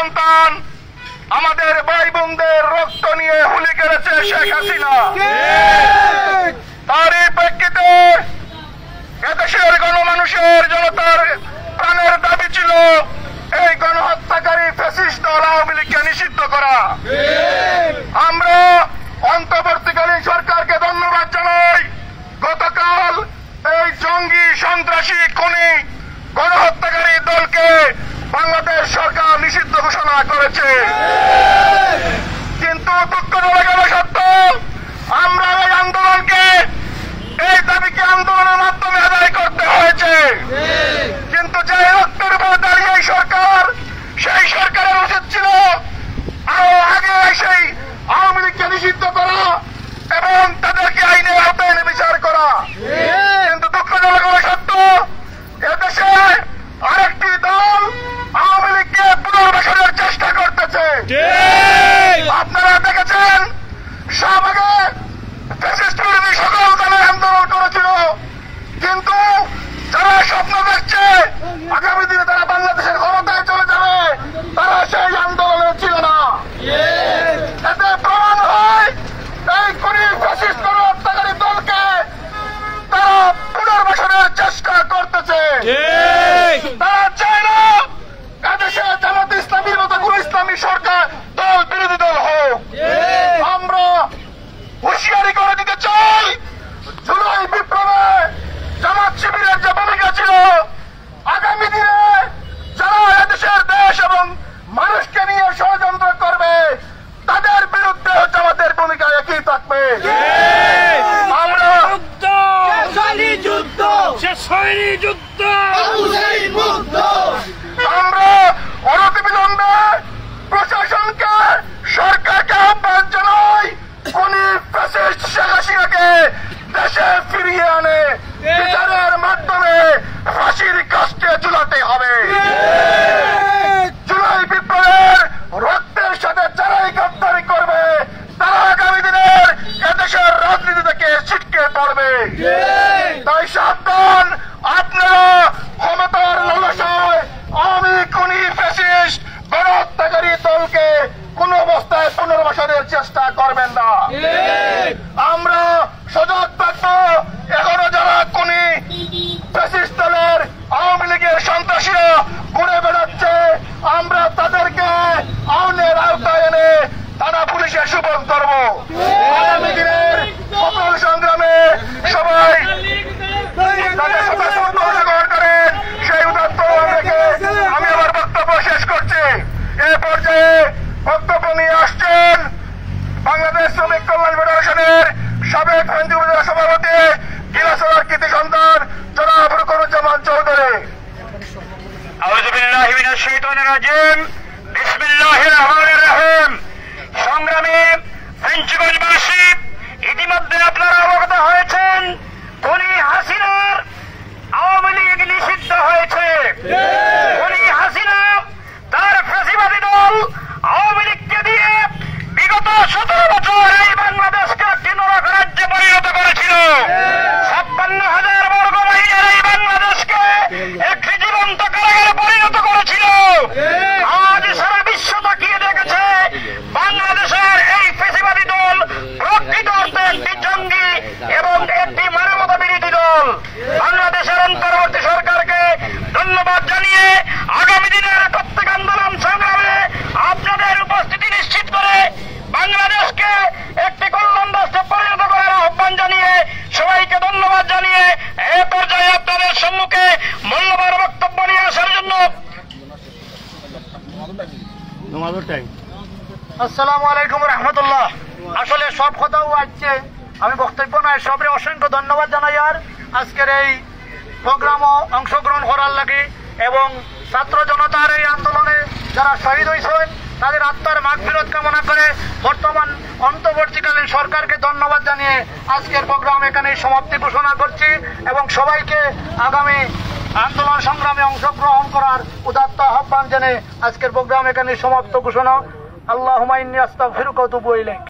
সন্তান আমাদের ভাই বোনদের রক্ত নিয়ে হুলি করেছে শেখ হাসিনা। তারই প্রেক্ষিতে এদেশের গণমানুষের জনতার প্রাণের দাবি ছিল এই গণহত্যাকারী ফ্যাসিস্ট দল আওয়ামী লীগকে নিষিদ্ধ করা। আমরা অন্তর্বর্তীকালীন সরকারকে ধন্যবাদ জানাই। গতকাল এই জঙ্গি সন্ত্রাসী খুনি গণহত্যাকারী দলকে বাংলাদেশ সরকার নিষিদ্ধ ঘোষণা করেছে। কিন্তু দুঃখজনক হলো সত্য, আমরা এই আন্দোলনকে এই দাবিকে আন্দোলনের মাধ্যমে আদায় করতে হয়েছে। কিন্তু যে রক্তের উপর দাঁড়িয়ে এই সরকার, সেই সরকারের উচিত ছিল আরো আগে সেই আওয়ামী লীগকে নিষিদ্ধ করা এবং তাদেরকে আইনের আওতায় এনে বিচার করা। কিন্তু দুঃখজনক হলো সত্য, এদেশে আরেকটি দল আওয়ামী লীগকে পুনর্বাসনের চেষ্টা করতেছে। আপনারা দেখেছেন শাহবাগে ফ্যাসিস্ট বিরোধী সকল দলের আন্দোলন করেছিল, কিন্তু যারা স্বপ্ন দেখছে আগামী দিনে তারা বাংলাদেশের ক্ষমতায় চলে যাবে, তারা সেই আন্দোলনে ছিল না। এতে প্রমাণ হয় এই খুনি ফ্যাসিস্ট গণহত্যাকারী দলকে তারা পুনর্বাসনের চেষ্টা করতেছে। তারা চায় না এদেশে জামাত ইসলামীর মতো কোন ইসলামী সরকার দল বিরোধী দল হোক। আমরা হুঁশিয়ারি করে দিতে চাই, জুলাই বিপ্লবে জামাত শিবিরের যে ভূমিকা ছিল, আগামী দিনে যারা এদেশের দেশ এবং মানুষকে নিয়ে ষড়যন্ত্র করবে তাদের বিরুদ্ধে জামাতের ভূমিকা একই থাকবে। আমরা আমরা অনতিবিলম্বে প্রশাসনকে সরকারকে আহ্বান জানাই, খুনি ফ্যাসিস্ট শেখ হাসিনাকে দেশে ফিরিয়ে আনে বিচারের মাধ্যমে ফাঁসির কাস্টে ঝুলাতে হবে। জুলাই বিপ্লবের রক্তের সাথে যারাই গদ্দারি করবে তারা আগামী দিনের এদেশের রাজনীতি থেকে ছিটকে পড়বে। তাই সাবধান, আপনারা ক্ষমতার লালসায় আওয়ামী খুনি ফ্যাসিস্ট গণহত্যাকারী দলকে কোন অবস্থায় পুনর্বাসনের চেষ্টা করবেন না। আমরা সজাগ থাকবো। এখনো যারা খুনি ফ্যাসিস্ট দলের আওয়ামী লীগের সন্ত্রাসীরা ঘুরে বেড়াচ্ছে, আমরা তাদেরকে আইনের আওতায় এনে থানা পুলিশে সুপোর্ট করব। আগামী দিনের সফল সংগ্রামে সবাই তাদের সাথে অংশগ্রহণ করেন সেই উদাত্ত রেখে আমি আমার বক্তব্য শেষ করছি। এ পর্যায়ে বক্তব্য নিয়ে আসছেন বাংলাদেশ শ্রমিক কল্যাণ ফেডারেশনের সাবেক ফেঞ্চি উপজেলা সভাপতি গিলাসরার কৃতি সন্তান জনাব রুকনুজ্জামান চৌধুরী। আউযু বিল্লাহি মিনাশ শাইতানির রাজিম। বিসমিল্লাহির রহমানির রহিম। সংগ্রামী ফেঞ্চিগঞ্জবাসী, ইতিমধ্যে আপনারা অবগত হয়েছেন খুনি হাসিনার আওয়ামী লীগ নিষিদ্ধ হয়েছে। খুনি হাসিনা তার ফ্যাসিবাদী দল আওয়ামী লীগকে দিয়ে বিগত 17 বছর এই বাংলাদেশকে একটি নরক রাজ্যে পরিণত করেছিল। 56,000 বর্গ মাইলের এই বাংলাদেশকে একটি জীবন্ত কারাগারে পরিণত করেছিল। আজ সারা বিশ্ব তাকিয়ে দেখেছে বাংলাদেশের এই ফ্যাসিবাদী দল প্রকৃত অর্থে একটি জঙ্গি এবং একটি মানবতা বিরোধী দল। বাংলাদেশের অন্তর্বর্তী সরকারকে ধন্যবাদ জানিয়ে আগামী দিনের প্রত্যেক আন্দোলন সংগ্রামে আপনাদের উপস্থিতি নিশ্চিত করে বাংলাদেশকে একটি কল্যাণ রাষ্ট্রে পরিণত করার আহ্বান জানিয়ে সবাইকে ধন্যবাদ জানিয়ে এ পর্যায়ে আপনাদের সম্মুখে মূল্যবান বক্তব্য নিয়ে আসার জন্য আসসালামু আলাইকুম রহমতুল্লাহ। আসলে সব কথাও আসছে, আমি বক্তব্য নয়, সবরে অসংখ্য ধন্যবাদ জানাই আর আজকের এই প্রোগ্রামও অংশগ্রহণ করার লাগে এবং ছাত্র জনতার এই আন্দোলনে যারা শহীদ হয়েছেন তাদের আত্মার মাগফিরাত কামনা করে বর্তমান অন্তর্বর্তীকালীন সরকারকে ধন্যবাদ জানিয়ে আজকের প্রোগ্রাম এখানেই সমাপ্তি ঘোষণা করছি এবং সবাইকে আগামী আন্দোলন সংগ্রামে অংশগ্রহণ করার উদাত্ত আহ্বান জানিয়ে আজকের প্রোগ্রাম এখানেই সমাপ্ত ঘোষণা। আল্লাহুম্মা ইন্নী আস্তাগফিরুকা ওয়া আতুবু ইলাইক।